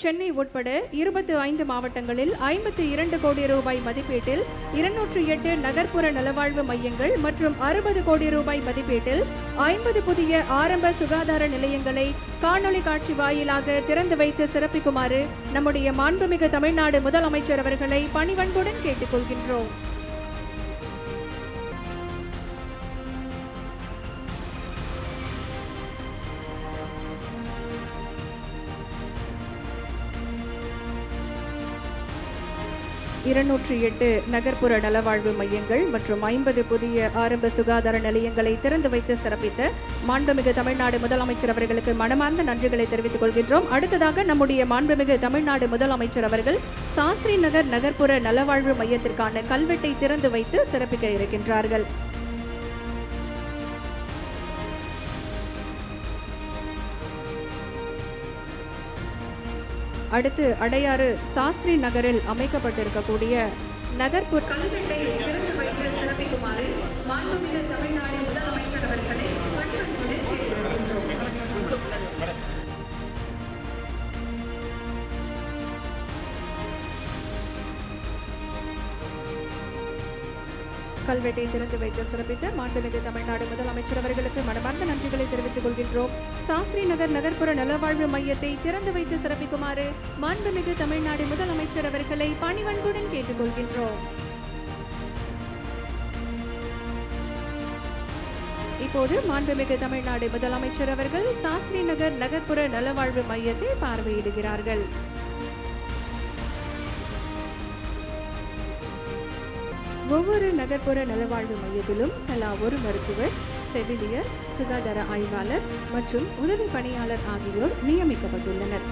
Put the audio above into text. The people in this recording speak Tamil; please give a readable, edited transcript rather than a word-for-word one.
சென்னை உட்பட 25 மாவட்டங்களில் 52 கோடி ரூபாய் மதிப்பீட்டில் 208 நகர்ப்புற நலவாழ்வு மையங்கள் மற்றும் 60 கோடி ரூபாய் மதிப்பீட்டில் 50 புதிய ஆரம்ப சுகாதார நிலையங்களை காணொலி காட்சி வாயிலாக திறந்து வைத்து சிறப்பிக்குமாறு நம்முடைய மாண்புமிகு தமிழ்நாடு முதலமைச்சர் அவர்களை பணிவன்புடன் கேட்டுக்கொள்கின்றோம். இருநூற்றி 8 நகர்ப்புற நலவாழ்வு மையங்கள் மற்றும் 50 புதிய ஆரம்ப சுகாதார நிலையங்களை திறந்து வைத்து சிறப்பித்த மாண்புமிகு தமிழ்நாடு முதலமைச்சர் அவர்களுக்கு மனமார்ந்த நன்றிகளை தெரிவித்துக் கொள்கின்றோம். அடுத்ததாக நம்முடைய மாண்புமிகு தமிழ்நாடு முதலமைச்சர் அவர்கள் சாஸ்திரி நகர் நகர்ப்புற நலவாழ்வு மையத்திற்கான கல்வெட்டை திறந்து வைத்து சிறப்பிக்க இருக்கின்றார்கள். அடுத்து அடையாறு சாஸ்திரி நகரில் அமைக்கப்பட்டிருக்கக்கூடிய நகர்ப்புற கல்வெட்டை திறந்து வைத்து சிறப்பிக்குமாறு மாண்புமிகு தமிழ்நாடு முதலமைச்சர் அவர்களை பணிவன்புடன் கேட்டுக்கொள்கின்றோம். கல்வெட்டை திறந்து வைத்து சிறப்பித்த மாண்புமிகு தமிழ்நாடு முதலமைச்சர் அவர்களுக்கு மனமார்ந்த நன்றிகளை தெரிவித்துக் கொள்கின்றோம். சாஸ்திரி நகர் நகர்ப்புற நலவாழ்வு மையத்தை திறந்து வைத்து சிறப்பிக்குமாறு மாண்புமிகு தமிழ்நாடு முதலமைச்சர் அவர்களை பணிவன்புடன் கேட்டுக்கொள்கின்றோம். இப்போது மாண்புமிகு தமிழ்நாடு முதலமைச்சர் அவர்கள் சாஸ்திரி நகர் நகர்ப்புற நலவாழ்வு மையத்தை பார்வையிடுகிறார்கள். ஒவ்வொரு நகர்ப்புற நலவாழ்வு மையத்திலும் தலா ஒரு மருத்துவர், செவிலியர், சுகாதார ஆய்வாளர் மற்றும் உதவி பணியாளர் ஆகியோர் நியமிக்கப்பட்டுள்ளனர்.